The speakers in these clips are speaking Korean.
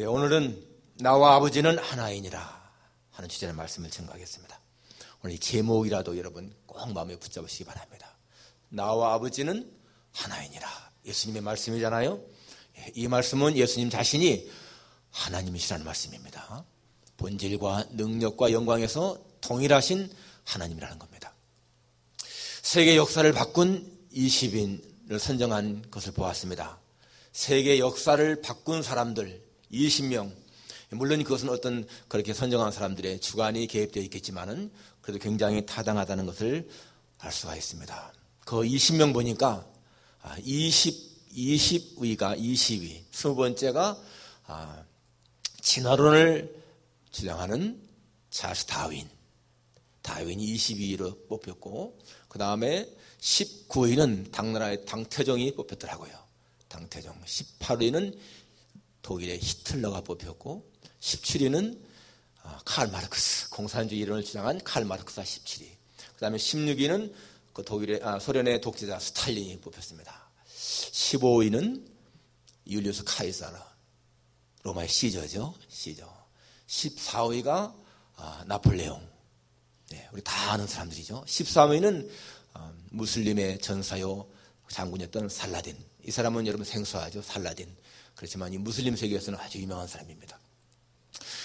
오늘은 나와 아버지는 하나이니라 하는 주제의 말씀을 증거하겠습니다. 오늘 이 제목이라도 여러분 꼭 마음에 붙잡으시기 바랍니다. 나와 아버지는 하나이니라. 예수님의 말씀이잖아요. 이 말씀은 예수님 자신이 하나님이시라는 말씀입니다. 본질과 능력과 영광에서 동일하신 하나님이라는 겁니다. 세계 역사를 바꾼 20인을 선정한 것을 보았습니다. 세계 역사를 바꾼 사람들 20명, 물론 그것은 어떤 그렇게 선정한 사람들의 주관이 개입되어 있겠지만은 그래도 굉장히 타당하다는 것을 알 수가 있습니다. 그 20명 보니까 20위가 20위, 20번째가 진화론을 주장하는 찰스 다윈. 다윈이 22위로 뽑혔고, 그 다음에 19위는 당나라의 당태종이 뽑혔더라고요. 당태종. 18위는 독일의 히틀러가 뽑혔고, 17위는 칼 마르크스, 공산주의 이론을 주장한 칼 마르크스가 17위. 그 다음에 16위는 그 소련의 독재자 스탈린이 뽑혔습니다. 15위는 율리우스 카이사르, 로마의 시저죠. 시저. 14위가 나폴레옹. 네, 우리 다 아는 사람들이죠. 13위는 무슬림의 전사요 장군이었던 살라딘. 이 사람은 여러분 생소하죠. 살라딘. 그렇지만 이 무슬림 세계에서는 아주 유명한 사람입니다.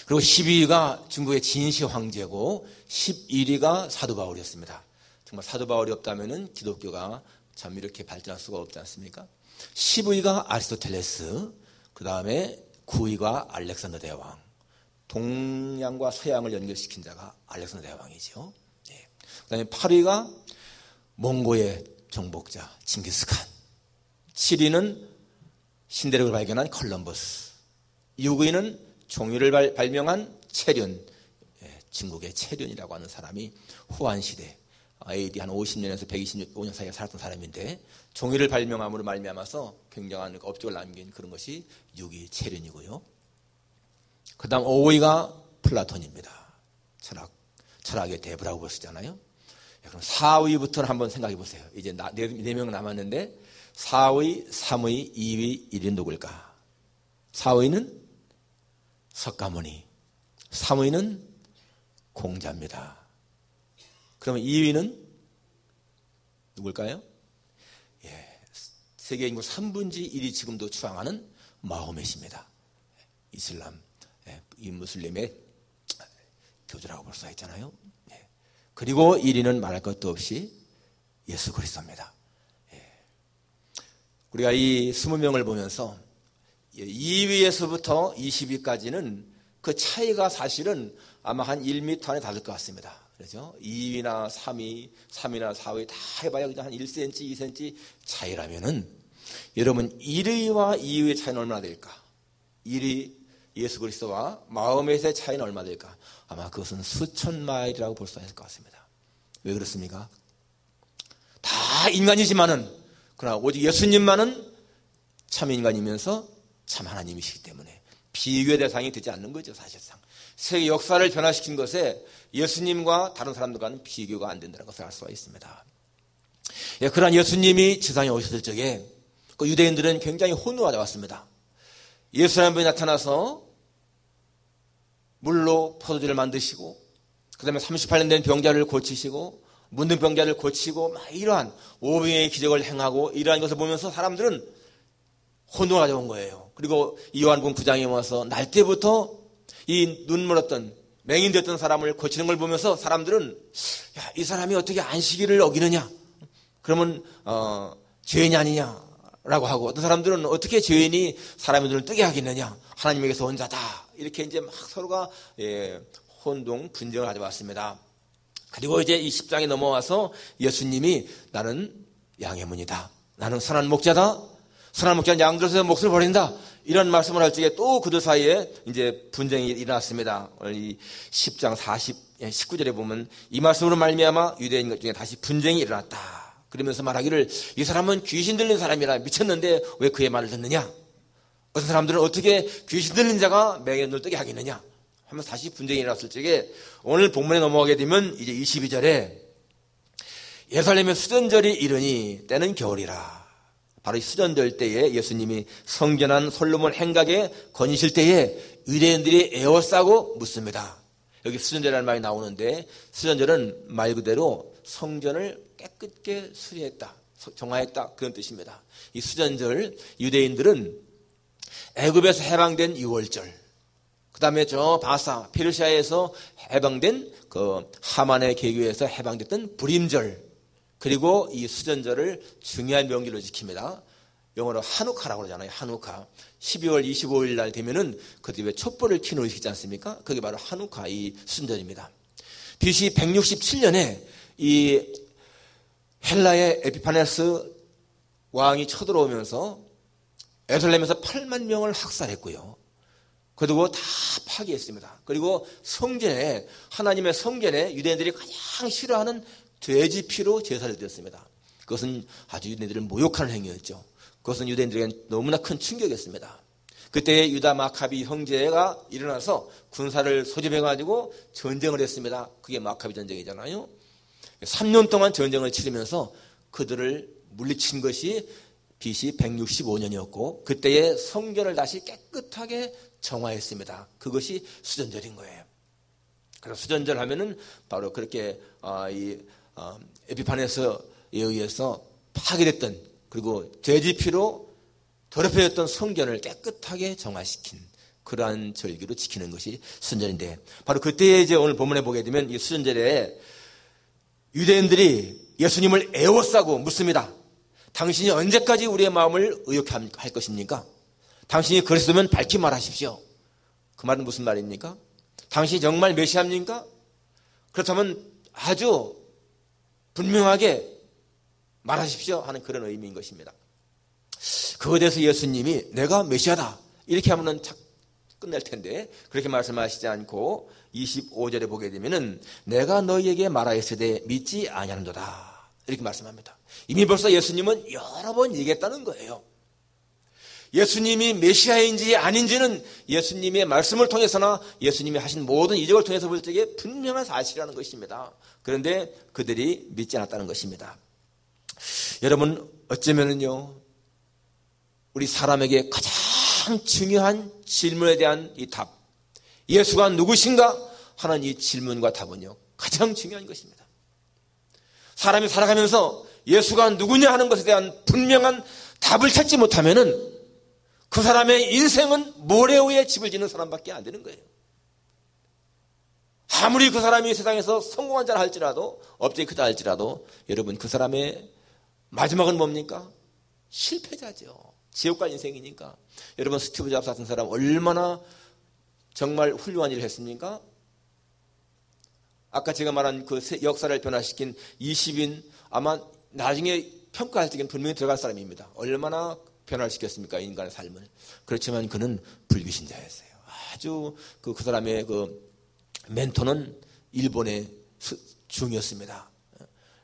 그리고 12위가 중국의 진시 황제고 11위가 사도 바울이었습니다. 정말 사도 바울이 없다면 기독교가 참 이렇게 발전할 수가 없지 않습니까? 10위가 아리스토텔레스, 그 다음에 9위가 알렉산더 대왕. 동양과 서양을 연결시킨 자가 알렉산더 대왕이죠. 네. 그 다음에 8위가 몽고의 정복자 징기스칸. 7위는 신대륙을 발견한 콜럼버스. 6위는 종이를 발명한 체륜. 중국의 체륜이라고 하는 사람이 후한시대 AD 한 50년에서 125년 사이에 살았던 사람인데 종이를 발명함으로 말미암아서 굉장한 업적을 남긴 그런 것이 6위 체륜이고요. 그 다음 5위가 플라톤입니다. 철학의 대부라고 볼 수 있잖아요. 그럼 4위부터는 한번 생각해 보세요. 이제 4명 남았는데 4위, 3위, 2위, 1위는 누굴까? 4위는 석가모니, 3위는 공자입니다. 그러면 2위는 누굴까요? 세계 인구 3분의 1이 지금도 추앙하는 마호멧입니다. 이슬람, 이 무슬림의 교주라고 볼 수가 있잖아요. 그리고 1위는 말할 것도 없이 예수 그리스도입니다. 우리가 이 20명을 보면서 2위에서부터 20위까지는 그 차이가 사실은 아마 한 1m 안에 닿을 것 같습니다. 그렇죠? 2위나 3위, 3위나 4위 다 해봐야 그냥 한 1cm, 2cm 차이라면은 여러분 1위와 2위의 차이는 얼마나 될까? 1위 예수 그리스도와 마호멧의 차이는 얼마나 될까? 아마 그것은 수천 마일이라고 볼 수 있을 것 같습니다. 왜 그렇습니까? 다 인간이지만은 그러나 오직 예수님만은 참 인간이면서 참 하나님이시기 때문에 비교의 대상이 되지 않는 거죠. 사실상 세계 역사를 변화시킨 것에 예수님과 다른 사람들과는 비교가 안 된다는 것을 알 수가 있습니다. 그러한 예수님이 지상에 오셨을 적에 그 유대인들은 굉장히 혼노하다 왔습니다. 예수 한 분이 나타나서 물로 포도주를 만드시고 그 다음에 38년 된 병자를 고치시고 문둥 병자를 고치고 막 이러한 오병의 기적을 행하고 이러한 것을 보면서 사람들은 혼노가 되어온 거예요. 그리고 요한복음 9장에 와서 날 때부터 이 눈물었던 맹인되었던 사람을 고치는 걸 보면서 사람들은 야, 이 사람이 어떻게 안식일을 어기느냐? 그러면 죄인이 아니냐라고 하고 어떤 사람들은 어떻게 죄인이 사람의 눈을 뜨게 하겠느냐? 하나님에게서 온 자다. 이렇게 이제 막 서로가 혼동 분쟁을 가져왔습니다. 그리고 이제 이 10장에 넘어와서 예수님이 나는 양의 문이다. 나는 선한 목자다. 선한 목자는 양들에서 몫을 버린다. 이런 말씀을 할 적에 또 그들 사이에 이제 분쟁이 일어났습니다. 오늘 이 10장 19절에 보면 이 말씀으로 말미암아 유대인 중에 다시 분쟁이 일어났다. 그러면서 말하기를 이 사람은 귀신 들린 사람이라 미쳤는데 왜 그의 말을 듣느냐? 어떤 사람들은 어떻게 귀신 들린 자가 맹인의 눈을 뜨게 하겠느냐? 하면서 다시 분쟁이 일어났을 적에 오늘 본문에 넘어가게 되면 이제 22절에 예루살렘의 수전절이 이르니 때는 겨울이라. 바로 이 수전절 때에 예수님이 성전한 솔로몬 행각에 거니실 때에 유대인들이 에워싸고 묻습니다. 여기 수전절이라는 말이 나오는데 수전절은 말 그대로 성전을 깨끗게 수리했다, 정화했다, 그런 뜻입니다. 이 수전절, 유대인들은 애굽에서 해방된 6월절, 그 다음에 저 바사 페르시아에서 해방된 그 하만의 계교에서 해방됐던 불임절, 그리고 이 수전절을 중요한 명절로 지킵니다. 영어로 하누카라고 그러잖아요. 하누카. 12월 25일 날 되면은 그때 왜 촛불을 켜는 의식이 있지 않습니까? 그게 바로 하누카, 이 수전절입니다. BC 167년에 이 헬라의 에피파네스 왕이 쳐들어오면서 예루살렘에서 8만 명을 학살했고요. 그리고 다 파괴했습니다. 그리고 성전에, 하나님의 성전에 유대인들이 가장 싫어하는 돼지 피로 제사를 드렸습니다. 그것은 아주 유대인들을 모욕하는 행위였죠. 그것은 유대인들에게는 너무나 큰 충격이었습니다. 그때 유다 마카비 형제가 일어나서 군사를 소집해가지고 전쟁을 했습니다. 그게 마카비 전쟁이잖아요. 3년 동안 전쟁을 치르면서 그들을 물리친 것이 BC 165년이었고 그때의 성전을 다시 깨끗하게 정화했습니다. 그것이 수전절인 거예요. 그래서 수전절 하면은 바로 그렇게 에피파네스에 의해서 파괴됐던, 그리고 돼지 피로 더럽혀졌던 성전을 깨끗하게 정화시킨 그러한 절기로 지키는 것이 수전절인데, 바로 그때에 이제 오늘 본문에 보게 되면 이 수전절에 유대인들이 예수님을 에워싸고 묻습니다. 당신이 언제까지 우리의 마음을 의욕해 할 것입니까? 당신이 그랬으면 밝히 말하십시오. 그 말은 무슨 말입니까? 당신이 정말 메시아입니까? 그렇다면 아주 분명하게 말하십시오 하는 그런 의미인 것입니다. 그거에 대해서 예수님이 내가 메시아다 이렇게 하면은 끝낼 텐데 그렇게 말씀하시지 않고 25절에 보게 되면은 내가 너희에게 말하였으되 믿지 아니하는도다 이렇게 말씀합니다. 이미 벌써 예수님은 여러 번 얘기했다는 거예요. 예수님이 메시아인지 아닌지는 예수님의 말씀을 통해서나 예수님이 하신 모든 이적을 통해서 볼 적에 분명한 사실이라는 것입니다. 그런데 그들이 믿지 않았다는 것입니다. 여러분, 어쩌면은요, 우리 사람에게 가장 중요한 질문에 대한 이 답, 예수가 누구신가 하는 이 질문과 답은요, 가장 중요한 것입니다. 사람이 살아가면서 예수가 누구냐 하는 것에 대한 분명한 답을 찾지 못하면은 그 사람의 인생은 모래 위에 집을 짓는 사람밖에 안 되는 거예요. 아무리 그 사람이 세상에서 성공한 자라 할지라도, 업적이 크다 할지라도, 여러분 그 사람의 마지막은 뭡니까? 실패자죠. 지옥 갈 인생이니까. 여러분 스티브 잡스 같은 사람 얼마나 정말 훌륭한 일을 했습니까? 아까 제가 말한 그 역사를 변화시킨 20인 아마 나중에 평가할 때는 분명히 들어갈 사람입니다. 얼마나 변화를 시켰습니까? 인간의 삶을. 그렇지만 그는 불귀신자였어요. 아주 그 사람의 그 멘토는 일본의 중이었습니다.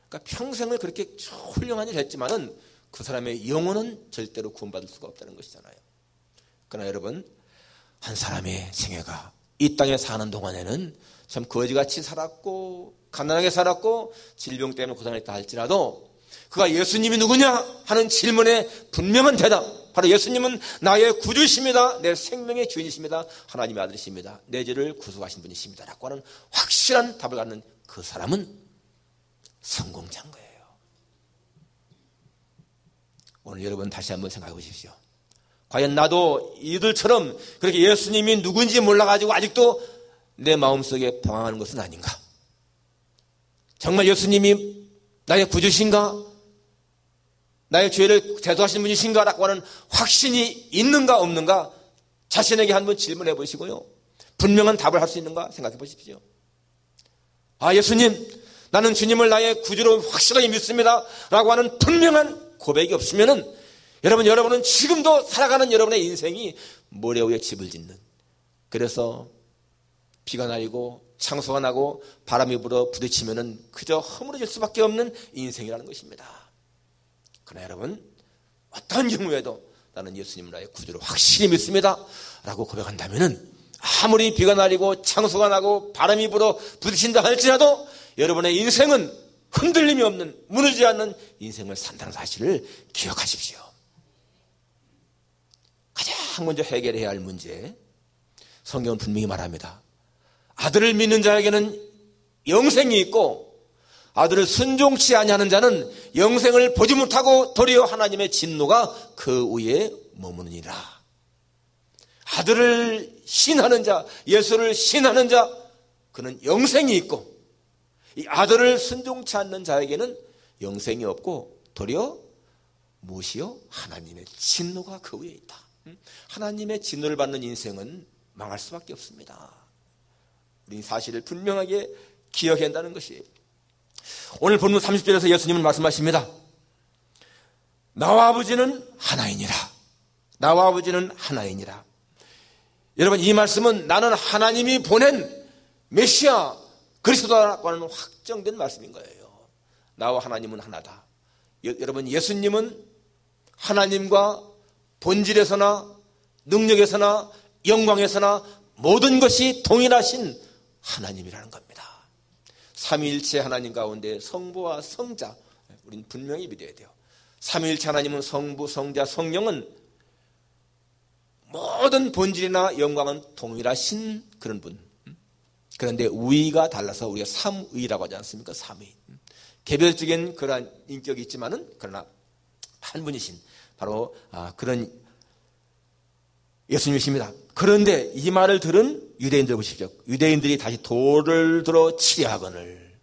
그러니까 평생을 그렇게 훌륭한 일을 했지만은 그 사람의 영혼은 절대로 구원받을 수가 없다는 것이잖아요. 그러나 여러분, 한 사람의 생애가 이 땅에 사는 동안에는 참 거지같이 살았고 가난하게 살았고 질병 때문에 고생했다 할지라도 그가 예수님이 누구냐 하는 질문에 분명한 대답, 바로 예수님은 나의 구주이십니다. 내 생명의 주인이십니다. 하나님의 아들이십니다. 내 죄를 구속하신 분이십니다 라고 하는 확실한 답을 갖는 그 사람은 성공자인 거예요. 오늘 여러분 다시 한번 생각해 보십시오. 과연 나도 이들처럼 그렇게 예수님이 누군지 몰라가지고 아직도 내 마음속에 방황하는 것은 아닌가? 정말 예수님이 나의 구주신가? 나의 죄를 대도하시는 분이신가? 라고 하는 확신이 있는가 없는가? 자신에게 한번 질문해 보시고요. 분명한 답을 할 수 있는가 생각해 보십시오. 아, 예수님, 나는 주님을 나의 구주로 확실하게 믿습니다 라고 하는 분명한 고백이 없으면은 여러분은 지금도 살아가는 여러분의 인생이 모래 위에 집을 짓는, 그래서 비가 내리고 창소가 나고 바람이 불어 부딪히면은 그저 허물어질 수밖에 없는 인생이라는 것입니다. 그러나 여러분, 어떤 경우에도 나는 예수님을 나의 구주로 확실히 믿습니다 라고 고백한다면은 아무리 비가 내리고 창소가 나고 바람이 불어 부딪힌다 할지라도 여러분의 인생은 흔들림이 없는, 무너지지 않는 인생을 산다는 사실을 기억하십시오. 가장 먼저 해결해야 할 문제, 성경은 분명히 말합니다. 아들을 믿는 자에게는 영생이 있고 아들을 순종치 아니하는 자는 영생을 보지 못하고 도리어 하나님의 진노가 그 위에 머무느니라. 아들을 신하는 자, 예수를 신하는 자, 그는 영생이 있고 이 아들을 순종치 않는 자에게는 영생이 없고 도리어 무엇이요? 하나님의 진노가 그 위에 있다. 하나님의 진노를 받는 인생은 망할 수밖에 없습니다. 우리 사실을 분명하게 기억해야 한다는 것이에요. 오늘 본문 30절에서 예수님은 말씀하십니다. 나와 아버지는 하나이니라. 나와 아버지는 하나이니라. 여러분, 이 말씀은 나는 하나님이 보낸 메시아 그리스도라고 하는 확정된 말씀인 거예요. 나와 하나님은 하나다. 여러분, 예수님은 하나님과 본질에서나 능력에서나 영광에서나 모든 것이 동일하신 하나님이라는 겁니다. 삼위일체 하나님 가운데 성부와 성자, 우리는 분명히 믿어야 돼요. 삼위일체 하나님은 성부, 성자, 성령은 모든 본질이나 영광은 동일하신 그런 분. 그런데 위가 달라서 우리가 삼위라고 하지 않습니까? 삼위. 개별적인 그러한 인격이 있지만은 그러나 한 분이신 바로 그런 예수님이십니다. 그런데 이 말을 들은 유대인들 보십시오. 유대인들이 다시 돌을 들어 치려하거늘.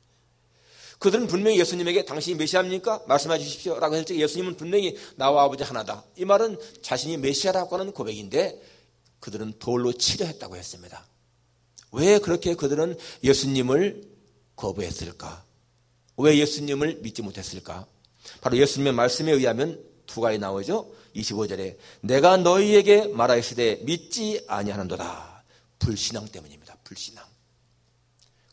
그들은 분명히 예수님에게 당신이 메시아입니까? 말씀해 주십시오 라고 했을 때 예수님은 분명히 나와 아버지 하나다. 이 말은 자신이 메시아라고 하는 고백인데 그들은 돌로 치려 했다고 했습니다. 왜 그렇게 그들은 예수님을 거부했을까? 왜 예수님을 믿지 못했을까? 바로 예수님의 말씀에 의하면 두 가지 나오죠. 25절에 내가 너희에게 말하였으되 믿지 아니하는도다. 불신앙 때문입니다. 불신앙.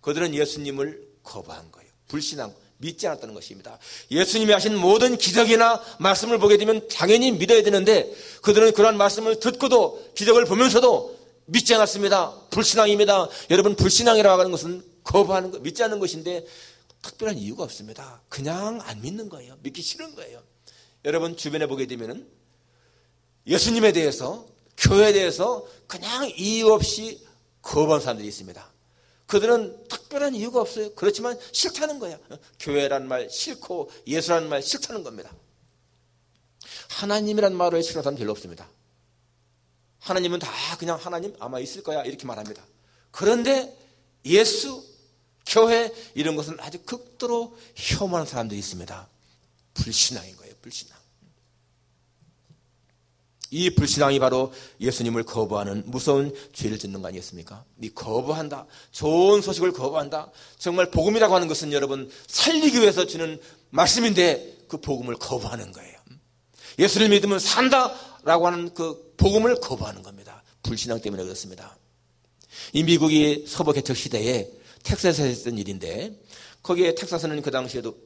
그들은 예수님을 거부한 거예요. 불신앙, 믿지 않았다는 것입니다. 예수님이 하신 모든 기적이나 말씀을 보게 되면 당연히 믿어야 되는데 그들은 그러한 말씀을 듣고도 기적을 보면서도 믿지 않았습니다. 불신앙입니다. 여러분, 불신앙이라고 하는 것은 거부하는 것, 믿지 않는 것인데 특별한 이유가 없습니다. 그냥 안 믿는 거예요. 믿기 싫은 거예요. 여러분 주변에 보게 되면은 예수님에 대해서, 교회에 대해서 그냥 이유 없이 거부하는 사람들이 있습니다. 그들은 특별한 이유가 없어요. 그렇지만 싫다는 거야. 교회란 말 싫고 예수라는 말 싫다는 겁니다. 하나님이란 말을 싫어하는 사람 별로 없습니다. 하나님은 다 그냥 하나님 아마 있을 거야 이렇게 말합니다. 그런데 예수, 교회 이런 것은 아주 극도로 혐오하는 사람들이 있습니다. 불신앙인 거예요. 불신앙. 이 불신앙이 바로 예수님을 거부하는 무서운 죄를 짓는 거 아니겠습니까? 이 거부한다. 좋은 소식을 거부한다. 정말 복음이라고 하는 것은 여러분 살리기 위해서 주는 말씀인데 그 복음을 거부하는 거예요. 예수를 믿으면 산다라고 하는 그 복음을 거부하는 겁니다. 불신앙 때문에 그렇습니다. 이 미국이 서부 개척 시대에 텍사스에서 했던 일인데 거기에 텍사스는 그 당시에도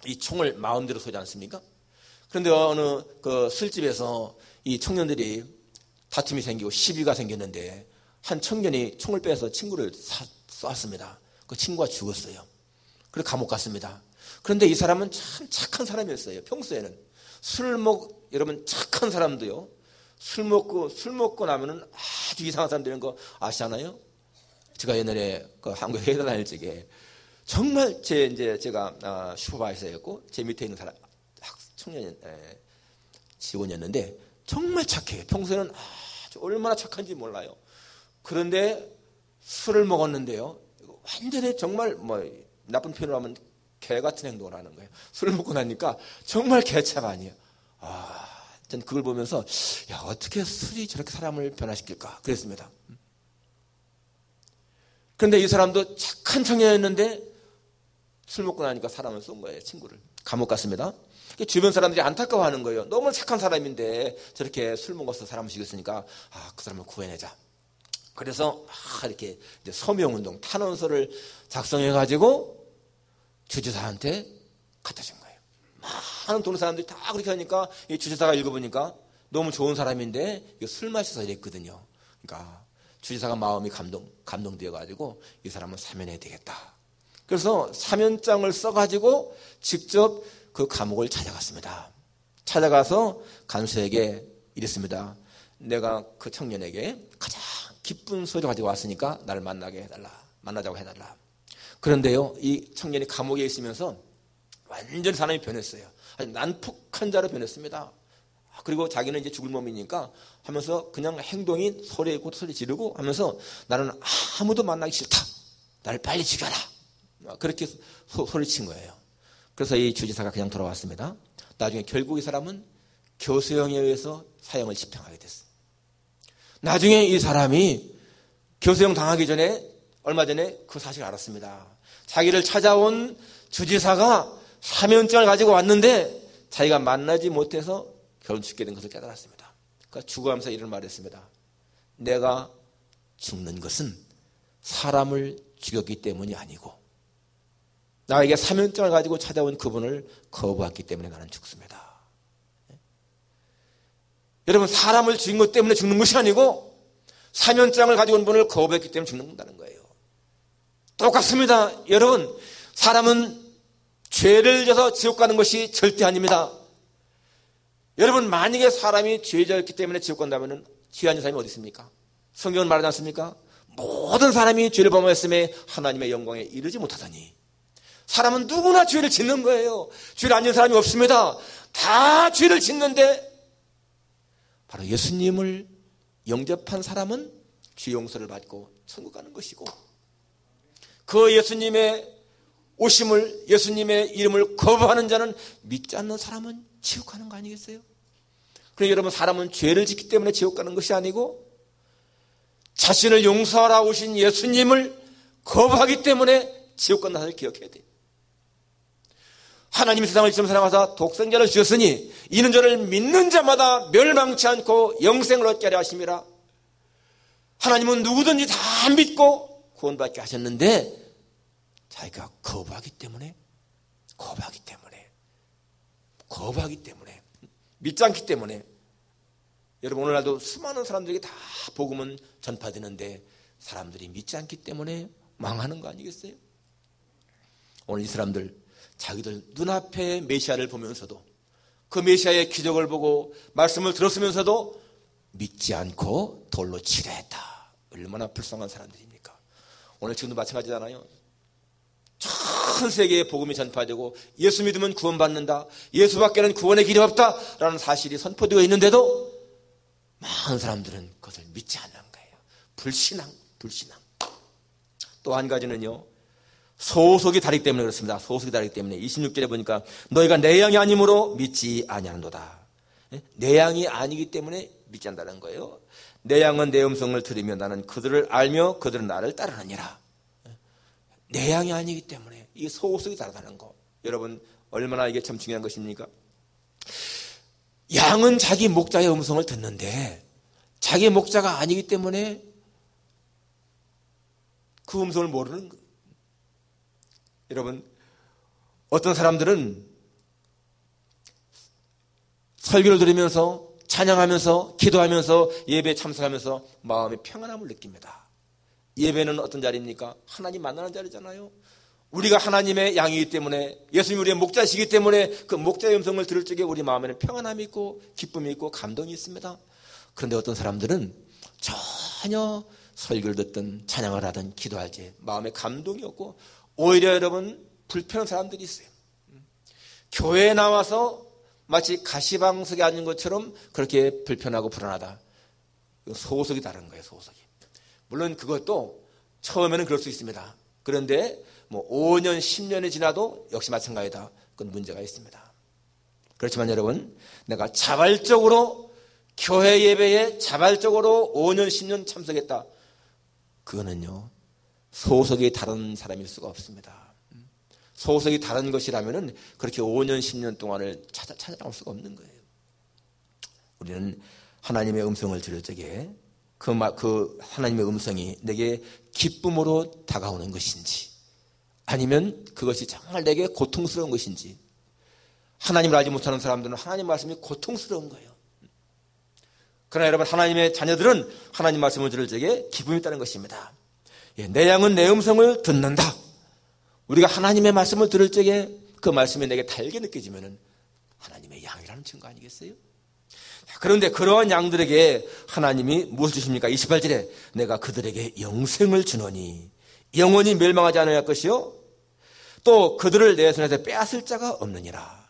이 총을 마음대로 쏘지 않습니까? 그런데 어느 그 술집에서 이 청년들이 다툼이 생기고 시비가 생겼는데 한 청년이 총을 빼서 친구를 쐈습니다. 그 친구가 죽었어요. 그래서 감옥 갔습니다. 그런데 이 사람은 참 착한 사람이었어요. 평소에는 여러분 착한 사람도요. 술 먹고 나면은 아주 이상한 사람 되는 거 아시잖아요? 제가 옛날에 그 한국 회사 다닐 적에 정말 제가 슈퍼바이저였고 제 밑에 있는 사람 청년 직원이었는데 정말 착해요. 평소에는 아주 얼마나 착한지 몰라요. 그런데 술을 먹었는데요. 완전히 정말 나쁜 표현으로 하면 개 같은 행동을 하는 거예요. 술을 먹고 나니까 정말 개차가 아니에요. 전 그걸 보면서 야 어떻게 술이 저렇게 사람을 변화시킬까 그랬습니다. 그런데 이 사람도 착한 청년이었는데 술 먹고 나니까 사람을 쏜 거예요. 친구를. 감옥 갔습니다. 주변 사람들이 안타까워하는 거예요. 너무 착한 사람인데 저렇게 술 먹어서 사람을 죽였으니까 그 사람을 구해내자. 그래서 이렇게 이제 서명운동 탄원서를 작성해가지고 주지사한테 갖다 준 거예요. 많은 도는 사람들이 다 그렇게 하니까 이 주지사가 읽어보니까 너무 좋은 사람인데 술 마셔서 이랬거든요. 그러니까 주지사가 마음이 감동되어가지고 이 사람은 사면해야 되겠다. 그래서 사면장을 써가지고 직접 그 감옥을 찾아갔습니다. 찾아가서 간수에게 이랬습니다. 내가 그 청년에게 가장 기쁜 소리를 가지고 왔으니까 나를 만나자고 해달라. 그런데요, 이 청년이 감옥에 있으면서 완전히 사람이 변했어요. 아주 난폭한 자로 변했습니다. 그리고 자기는 이제 죽을 몸이니까 하면서 그냥 행동이 소리 지르고 하면서 나는 아무도 만나기 싫다. 나를 빨리 죽여라. 그렇게 소리친 거예요. 그래서 이 주지사가 그냥 돌아왔습니다. 나중에 결국 이 사람은 교수형에 의해서 사형을 집행하게 됐어요. 나중에 이 사람이 교수형 당하기 전에 얼마 전에 그 사실을 알았습니다. 자기를 찾아온 주지사가 사면증을 가지고 왔는데 자기가 만나지 못해서 결국 죽게 된 것을 깨달았습니다. 그러니까 죽어가면서 이런 말을 했습니다. 내가 죽는 것은 사람을 죽였기 때문이 아니고 나에게 사면증을 가지고 찾아온 그분을 거부했기 때문에 나는 죽습니다. 여러분, 사람을 죽인 것 때문에 죽는 것이 아니고 사면증을 가지고 온 분을 거부했기 때문에 죽는다는 거예요. 똑같습니다. 여러분, 사람은 죄를 져서 지옥 가는 것이 절대 아닙니다. 여러분, 만약에 사람이 죄졌기 때문에 지옥 간다면 죄 아닌 사람이 어디 있습니까? 성경은 말하지 않습니까? 모든 사람이 죄를 범하였음에 하나님의 영광에 이르지 못하다니. 사람은 누구나 죄를 짓는 거예요. 죄를 안 짓는 사람이 없습니다. 다 죄를 짓는데 바로 예수님을 영접한 사람은 죄 용서를 받고 천국 가는 것이고, 그 예수님의 오심을, 예수님의 이름을 거부하는 자는, 믿지 않는 사람은 지옥 가는 거 아니겠어요? 그러니까 여러분, 사람은 죄를 짓기 때문에 지옥 가는 것이 아니고 자신을 용서하라 오신 예수님을 거부하기 때문에 지옥 간다는 사실을 기억해야 돼요. 하나님이 세상을 이처럼 사랑하사 독생자를 주셨으니 이는 저를 믿는 자마다 멸망치 않고 영생을 얻게 하려 하심이라. 하나님은 누구든지 다 믿고 구원받게 하셨는데 자기가 거부하기 때문에 믿지 않기 때문에, 여러분, 오늘날도 수많은 사람들에게 다 복음은 전파되는데 사람들이 믿지 않기 때문에 망하는 거 아니겠어요? 오늘 이 사람들 자기들 눈앞에 메시아를 보면서도, 그 메시아의 기적을 보고 말씀을 들었으면서도 믿지 않고 돌로 치려 했다. 얼마나 불쌍한 사람들입니까? 오늘 지금도 마찬가지잖아요. 전 세계에 복음이 전파되고 예수 믿으면 구원받는다, 예수밖에는 구원의 길이 없다라는 사실이 선포되어 있는데도 많은 사람들은 그것을 믿지 않는 거예요. 불신앙. 또 한 가지는요, 소속이 다르기 때문에 그렇습니다. 소속이 다르기 때문에 26절에 보니까 너희가 내 양이 아니므로 믿지 아니하는도다. 내 양이 아니기 때문에 믿지 않는다는 거예요. 내 양은 내 음성을 들으며 나는 그들을 알며 그들은 나를 따르느니라. 내 양이 아니기 때문에 이 소속이 다르다는 거, 여러분, 얼마나 이게 참 중요한 것입니까? 양은 자기 목자의 음성을 듣는데 자기 목자가 아니기 때문에 그 음성을 모르는 거예요. 여러분, 어떤 사람들은 설교를 들으면서 찬양하면서 기도하면서 예배에 참석하면서 마음의 평안함을 느낍니다. 예배는 어떤 자리입니까? 하나님 만나는 자리잖아요. 우리가 하나님의 양이기 때문에, 예수님이 우리의 목자시기 때문에 그 목자의 음성을 들을 적에 우리 마음에는 평안함이 있고 기쁨이 있고 감동이 있습니다. 그런데 어떤 사람들은 전혀 설교를 듣든 찬양을 하든 기도할 때 마음에 감동이 없고 오히려 여러분 불편한 사람들이 있어요. 교회에 나와서 마치 가시방석에 앉은 것처럼 그렇게 불편하고 불안하다. 소속이 다른 거예요. 소속이. 물론 그것도 처음에는 그럴 수 있습니다. 그런데 5년 10년이 지나도 역시 마찬가지다. 그건 문제가 있습니다. 그렇지만 여러분, 내가 자발적으로 교회 예배에 자발적으로 5년 10년 참석했다, 그거는요 소속이 다른 사람일 수가 없습니다. 소속이 다른 것이라면 그렇게 5년 10년 동안을 찾아나올 수가 없는 거예요. 우리는 하나님의 음성을 들을 적에 그 하나님의 음성이 내게 기쁨으로 다가오는 것인지, 아니면 그것이 정말 내게 고통스러운 것인지. 하나님을 알지 못하는 사람들은 하나님 말씀이 고통스러운 거예요. 그러나 여러분, 하나님의 자녀들은 하나님 말씀을 들을 적에 기쁨이 있다는 것입니다. 내 양은 내 음성을 듣는다. 우리가 하나님의 말씀을 들을 적에 그 말씀이 내게 달게 느껴지면 하나님의 양이라는 증거 아니겠어요? 그런데 그러한 양들에게 하나님이 무엇을 주십니까? 28절에 내가 그들에게 영생을 주노니 영원히 멸망하지 않을 것이요 또 그들을 내 손에서 빼앗을 자가 없느니라.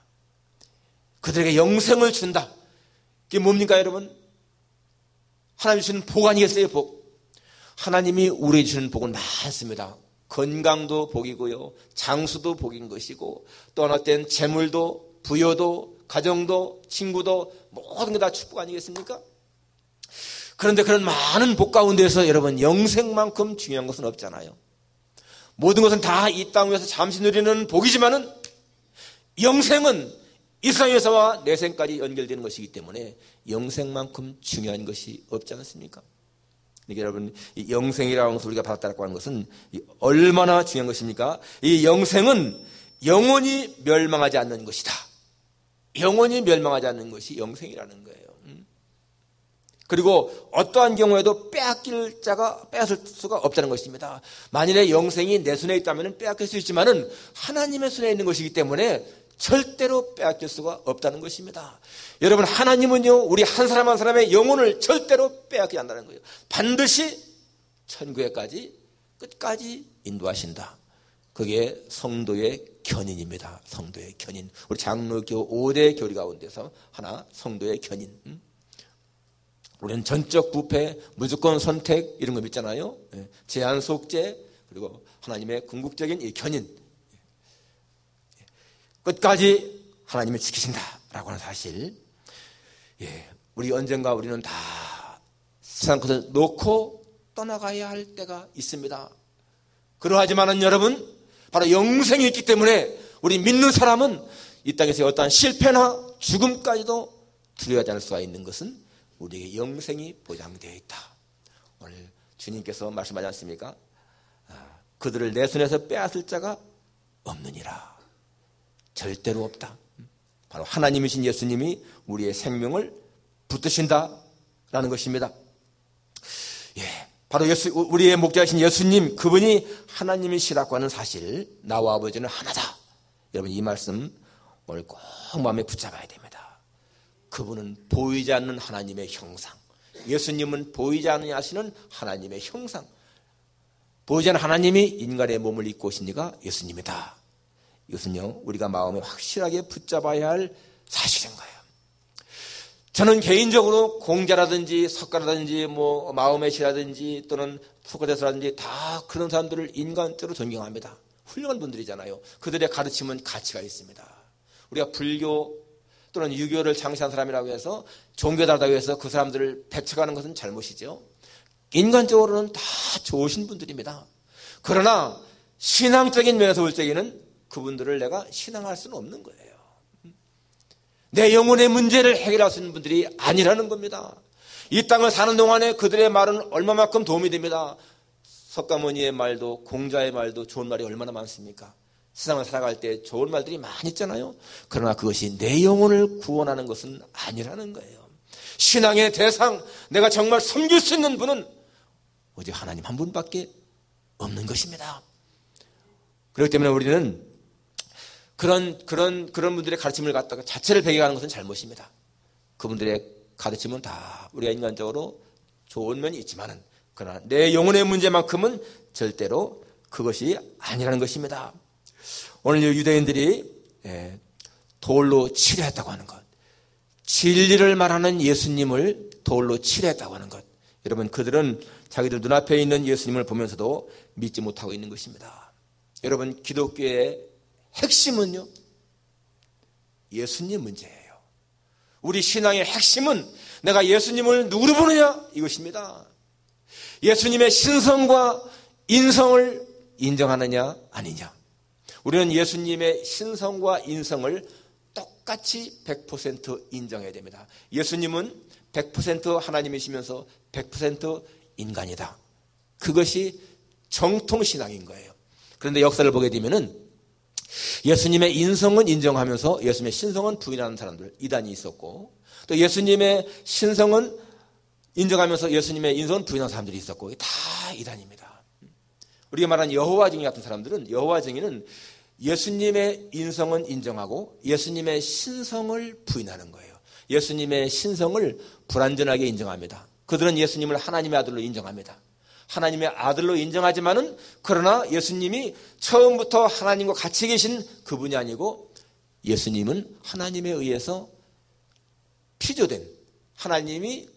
그들에게 영생을 준다. 그게 뭡니까 여러분? 하나님 주시는 복 아니겠어요? 복. 하나님이 우리에게 주시는 복은 많습니다. 건강도 복이고요, 장수도 복인 것이고, 또 어느 때는 재물도 부여도 가정도 친구도 모든 게 다 축복 아니겠습니까? 그런데 그런 많은 복 가운데서 여러분 영생만큼 중요한 것은 없잖아요. 모든 것은 다 이 땅 위에서 잠시 누리는 복이지만은 영생은 이 세상에서와 내생까지 연결되는 것이기 때문에 영생만큼 중요한 것이 없지 않습니까? 그러니까 여러분, 이 영생이라는 것을 우리가 받았다고 하는 것은 얼마나 중요한 것입니까? 이 영생은 영원히 멸망하지 않는 것이다. 영원히 멸망하지 않는 것이 영생이라는 거예요. 그리고 어떠한 경우에도 빼앗길 자가 빼앗을 수가 없다는 것입니다. 만일에 영생이 내 손에 있다면 빼앗길 수 있지만은 하나님의 손에 있는 것이기 때문에 절대로 빼앗길 수가 없다는 것입니다. 여러분, 하나님은요, 우리 한 사람 한 사람의 영혼을 절대로 빼앗기지 않는다는 거예요. 반드시 천국에까지 끝까지 인도하신다. 그게 성도의 견인입니다. 성도의 견인. 우리 장로교 5대 교리 가운데서 하나, 성도의 견인. 우리는 전적 부패, 무조건 선택 이런 거 믿잖아요. 제한 속죄, 그리고 하나님의 궁극적인 이 견인. 끝까지 하나님이 지키신다라고 하는 사실. 우리 언젠가 우리는 다 세상 것을 놓고 떠나가야 할 때가 있습니다. 그러하지만은 여러분, 바로 영생이 있기 때문에 우리 믿는 사람은 이 땅에서 어떠한 실패나 죽음까지도 두려워하지 않을 수가 있는 것은 우리에게 영생이 보장되어 있다. 오늘 주님께서 말씀하지 않습니까? 그들을 내 손에서 빼앗을 자가 없느니라. 절대로 없다. 바로 하나님이신 예수님이 우리의 생명을 붙드신다라는 것입니다. 바로 우리의 목자이신 예수님, 그분이 하나님이시라고 하는 사실, 나와 아버지는 하나다. 여러분, 이 말씀 오늘 꼭 마음에 붙잡아야 됩니다. 그분은 보이지 않는 하나님의 형상, 예수님은 보이지 않느냐 하시는 하나님의 형상, 보이지 않는 하나님이 인간의 몸을 입고 오신 이가 예수님이다. 이것은요, 우리가 마음에 확실하게 붙잡아야 할 사실인 거예요. 저는 개인적으로 공자라든지 석가라든지 마음의 시라든지 또는 소크라테스라든지 다 그런 사람들을 인간적으로 존경합니다. 훌륭한 분들이잖아요. 그들의 가르침은 가치가 있습니다. 우리가 불교 또는 유교를 창시한 사람이라고 해서 종교다라고 해서 그 사람들을 배척하는 것은 잘못이죠. 인간적으로는 다 좋으신 분들입니다. 그러나 신앙적인 면에서 볼 때에는 그분들을 내가 신앙할 수는 없는 거예요. 내 영혼의 문제를 해결할 수 있는 분들이 아니라는 겁니다. 이 땅을 사는 동안에 그들의 말은 얼마만큼 도움이 됩니다. 석가모니의 말도 공자의 말도 좋은 말이 얼마나 많습니까? 세상을 살아갈 때 좋은 말들이 많이 있잖아요. 그러나 그것이 내 영혼을 구원하는 것은 아니라는 거예요. 신앙의 대상, 내가 정말 섬길 수 있는 분은 오직 하나님 한 분밖에 없는 것입니다. 그렇기 때문에 우리는 그런 분들의 가르침을 갖다가 자체를 배격하는 것은 잘못입니다. 그분들의 가르침은 다 우리가 인간적으로 좋은 면이 있지만은, 그러나 내 영혼의 문제만큼은 절대로 그것이 아니라는 것입니다. 오늘 유대인들이 돌로 치려했다고 하는 것, 진리를 말하는 예수님을 돌로 치려했다고 하는 것, 여러분, 그들은 자기들 눈앞에 있는 예수님을 보면서도 믿지 못하고 있는 것입니다. 여러분, 기독교의 핵심은요, 예수님 문제예요. 우리 신앙의 핵심은 내가 예수님을 누구로 보느냐, 이것입니다. 예수님의 신성과 인성을 인정하느냐 아니냐. 우리는 예수님의 신성과 인성을 똑같이 100% 인정해야 됩니다. 예수님은 100% 하나님이시면서 100% 인간이다. 그것이 정통신앙인 거예요. 그런데 역사를 보게 되면은 예수님의 인성은 인정하면서 예수님의 신성은 부인하는 사람들, 이단이 있었고, 또 예수님의 신성은 인정하면서 예수님의 인성은 부인하는 사람들이 있었고, 다 이단입니다. 우리가 말하는 여호와 증인 같은 사람들은, 여호와 증인은 예수님의 인성은 인정하고 예수님의 신성을 부인하는 거예요. 예수님의 신성을 불완전하게 인정합니다. 그들은 예수님을 하나님의 아들로 인정합니다. 하나님의 아들로 인정하지만은 그러나 예수님이 처음부터 하나님과 같이 계신 그분이 아니고 예수님은 하나님에 의해서 피조된, 하나님이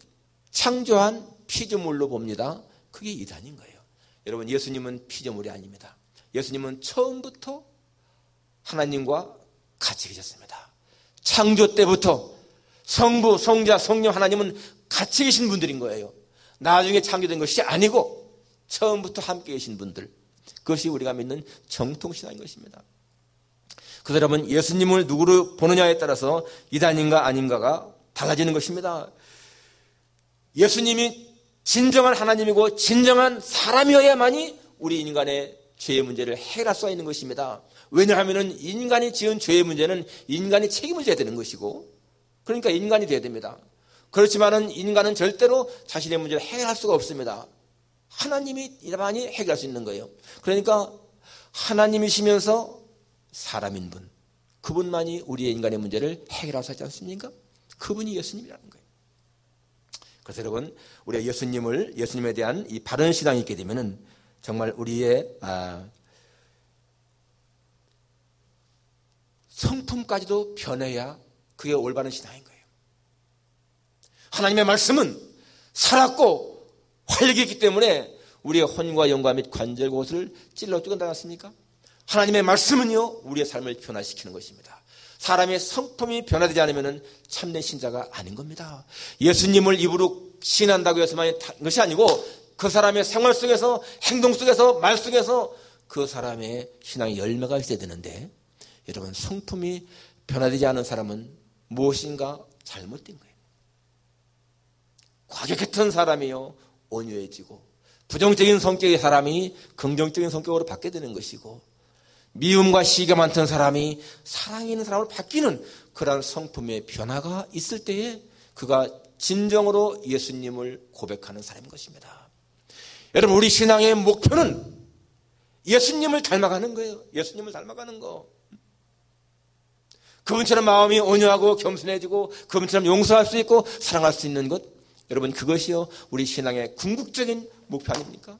창조한 피조물로 봅니다. 그게 이단인 거예요. 여러분, 예수님은 피조물이 아닙니다. 예수님은 처음부터 하나님과 같이 계셨습니다. 창조 때부터 성부, 성자, 성령 하나님은 같이 계신 분들인 거예요. 나중에 창조된 것이 아니고 처음부터 함께 계신 분들, 그것이 우리가 믿는 정통신앙인 것입니다. 그래서 여러분, 예수님을 누구로 보느냐에 따라서 이단인가 아닌가가 달라지는 것입니다. 예수님이 진정한 하나님이고 진정한 사람이어야만이 우리 인간의 죄의 문제를 해결할 수가 있는 것입니다. 왜냐하면 인간이 지은 죄의 문제는 인간이 책임을 져야 되는 것이고, 그러니까 인간이 돼야 됩니다. 그렇지만은 인간은 절대로 자신의 문제를 해결할 수가 없습니다. 하나님이야만이 해결할 수 있는 거예요. 그러니까 하나님이시면서 사람인 분, 그분만이 우리의 인간의 문제를 해결할 수 있지 않습니까? 그분이 예수님이라는 거예요. 그래서 여러분, 우리가 예수님에 대한 이 바른 신앙이 있게 되면은 정말 우리의 성품까지도 변해야 그게 올바른 신앙인 거예요. 하나님의 말씀은 살았고 활력이 있기 때문에 우리의 혼과 영과 및 관절 곳을 찔러 죽은다 않습니까? 하나님의 말씀은요, 우리의 삶을 변화시키는 것입니다. 사람의 성품이 변화되지 않으면 참된 신자가 아닌 겁니다. 예수님을 입으로 신한다고 해서만 것이 아니고 그 사람의 생활 속에서, 행동 속에서, 말 속에서 그 사람의 신앙의 열매가 있어야 되는데, 여러분, 성품이 변화되지 않은 사람은 무엇인가 잘못된 거예요. 과격했던 사람이요, 온유해지고, 부정적인 성격의 사람이 긍정적인 성격으로 바뀌게 되는 것이고, 미움과 시기가 많던 사람이 사랑이 있는 사람으로 바뀌는 그러한 성품의 변화가 있을 때에 그가 진정으로 예수님을 고백하는 사람인 것입니다. 여러분, 우리 신앙의 목표는 예수님을 닮아가는 거예요. 예수님을 닮아가는 거. 그분처럼 마음이 온유하고 겸손해지고 그분처럼 용서할 수 있고 사랑할 수 있는 것, 여러분, 그것이요 우리 신앙의 궁극적인 목표 아닙니까?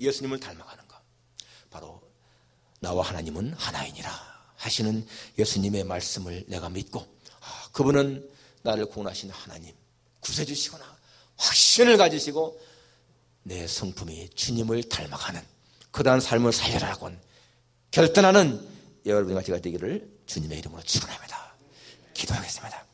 예수님을 닮아가는 것. 바로 나와 하나님은 하나이니라 하시는 예수님의 말씀을 내가 믿고, 그분은 나를 구원하신 하나님, 구세주시구나 확신을 가지시고 내 성품이 주님을 닮아가는 그러한 삶을 살려라고 결단하는 여러분과 제가 되기를 주님의 이름으로 축원합니다. 기도하겠습니다.